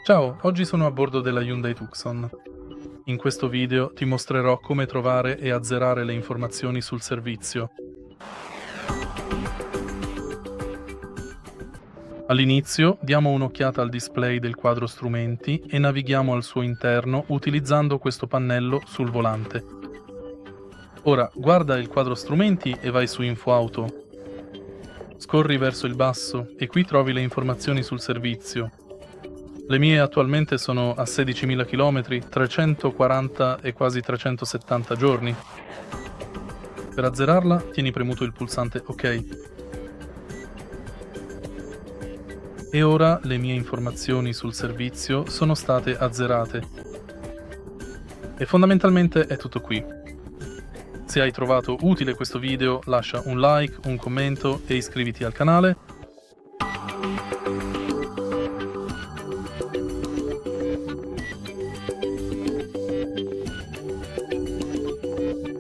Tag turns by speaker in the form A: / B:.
A: Ciao, oggi sono a bordo della Hyundai Tucson. In questo video ti mostrerò come trovare e azzerare le informazioni sul servizio. All'inizio diamo un'occhiata al display del quadro strumenti e navighiamo al suo interno utilizzando questo pannello sul volante. Ora guarda il quadro strumenti e vai su Info Auto. Scorri verso il basso e qui trovi le informazioni sul servizio. Le mie attualmente sono a 16.000 km, 340 e quasi 370 giorni. Per azzerarla, tieni premuto il pulsante OK. E ora le mie informazioni sul servizio sono state azzerate. E fondamentalmente è tutto qui. Se hai trovato utile questo video, lascia un like, un commento e iscriviti al canale.